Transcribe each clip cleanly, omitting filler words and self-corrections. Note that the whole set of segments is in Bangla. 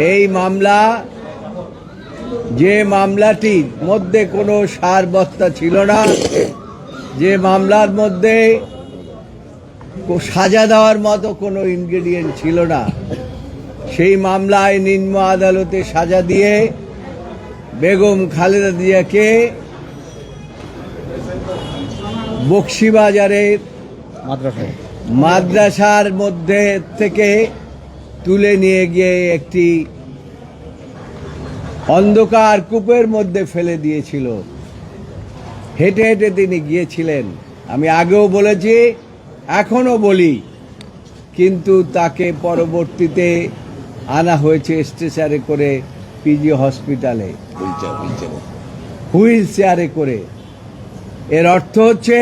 এই মামলা, যে মামলাটির মধ্যে কোনো সারবত্তা ছিল না, যে মামলার মধ্যে সাজা দেওয়ার মতো কোনো ইনগ্রেডিয়েন্ট ছিল না, সেই মামলায় নিম্ন আদালতে সাজা দিয়ে বেগম খালেদা জিয়াকে বকশীবাজারের মাদ্রাসার মধ্যে থেকে তুলে নিয়ে গিয়ে একটি অন্ধকার কূপের মধ্যে ফেলে দিয়েছিল। হেঁটে হেঁটে তিনি গিয়েছিলেন, আমি আগেও বলেছি, এখনো বলি, কিন্তু তাকে পরবর্তীতে আনা হয়েছে স্ট্রেচারে করে পিজি হসপিটালে, হুইল চেয়ারে করে। এর অর্থ হচ্ছে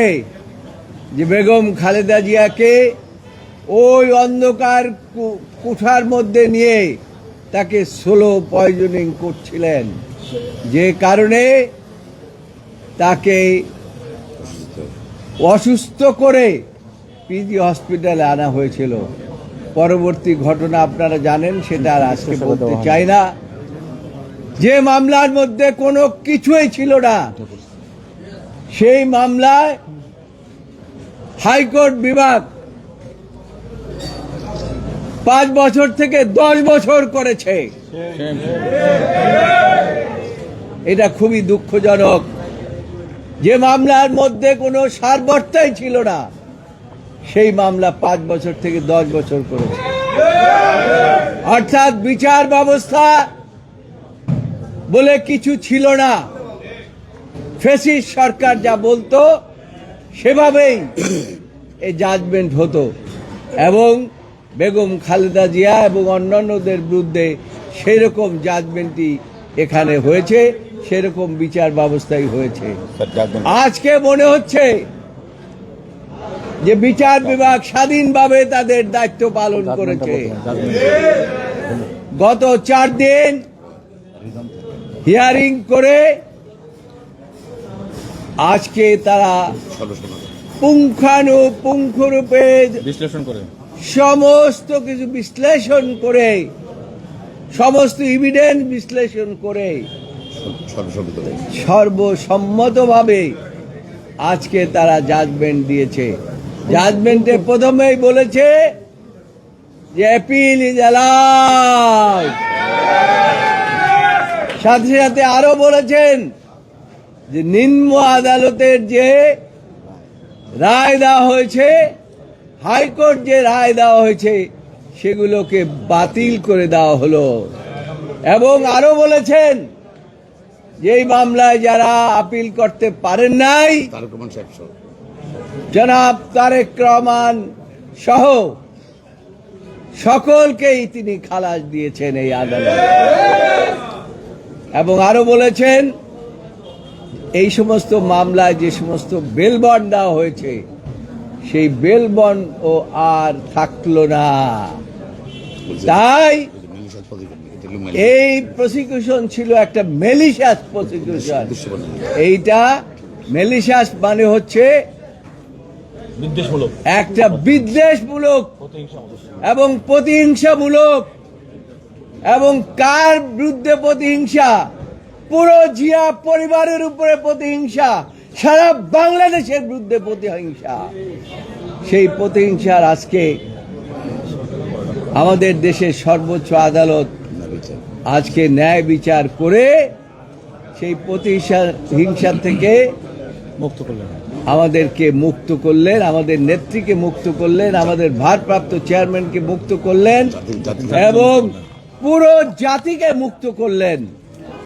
যে বেগম খালেদা জিয়াকে ওই অন্ধকার কুঠার মধ্যে নিয়ে তাকে স্লো পয়জনিং করছিলেন, যে কারণে তাকে অসুস্থ করে পিজি হসপিটালে আনা হয়েছিল। পরবর্তী ঘটনা আপনারা জানেন, সেটা আর আজকে বলতে চাই না। যে মামলার মধ্যে কোনো কিছুই ছিল না, সেই মামলায় হাইকোর্ট বিভাগ 5 বছর থেকে 10 বছর করেছে। এটা খুবই দুঃখজনক। যে মামলার মধ্যে কোনো সারবত্তাই ছিল না, সেই মামলা 5 বছর থেকে 10 বছর করেছে। অর্থাৎ বিচার ব্যবস্থা বলে কিছু ছিল না। ফ্যাসিস্ট সরকার যা বলতো সেভাবেই এই জাজমেন্ট হতো, এবং বেগম খালেদা জিয়া এবং অন্যান্যদের বিরুদ্ধে সেরকম জাজমেন্টই এখানে হয়েছে, সেরকম বিচার ব্যবস্থাই হয়েছে। আজকে মনে হচ্ছে যে বিচার বিভাগ স্বাধীনভাবে তাদের দায়িত্ব পালন করেছে। গত 4 দিন হিয়ারিং করে আজকে তারা পুঙ্খানুপুঙ্খরূপে বিশ্লেষণ করে সমস্ত কিছু বিশ্লেষণ করে, সমস্ত এভিডেন্স বিশ্লেষণ করে সর্বসম্মতভাবে আজকে তারা জাজমেন্ট দিয়েছে। জাজমেন্টে প্রথমেই বলেছে যে অ্যাপিল ইজ অ্যালাউড, সাথে সাথে আরো বলেছেন যে নিম্ন আদালতের যে রায় দেওয়া হয়েছে, হাইকোর্ট যে রায় দেওয়া হয়েছে, সেগুলোকে বাতিল করে দেওয়া হলো। এবং আরো বলেছেন যে এই মামলায় যারা আপিল করতে পারেন নাই, জনাব তারেক রহমান সহ সকলকেই তিনি খালাস দিয়েছেন এই আদালত। এবং আরো বলেছেন এই সমস্ত মামলায় যে সমস্ত বেল বন্ড দেওয়া হয়েছে, সেই বেল বন্ড ও আর থাকলো না। তাই এই প্রসিকিউশন ছিল একটা মেলিশিয়াস প্রসিকিউশন। এইটা মেলিশিয়াস মানে হচ্ছে একটা বিদ্বেষমূলক এবং প্রতিহিংসামূলক। এবং কার বিরুদ্ধে প্রতিহিংসা? পুরো জিয়া পরিবারের উপরে প্রতিহিংসা, সারা বাংলাদেশের বিরুদ্ধে প্রতিহিংসা। সেই প্রতিহিংসার আজকে আমাদের দেশের সর্বোচ্চ আদালত আজকে ন্যায় বিচার করে সেই প্রতিহিংসা থেকে মুক্ত করলেন, আমাদেরকে মুক্ত করলেন, আমাদের নেত্রীকে মুক্ত করলেন, আমাদের ভারপ্রাপ্ত চেয়ারম্যানকে মুক্ত করলেন এবং পুরো জাতিকে মুক্ত করলেন।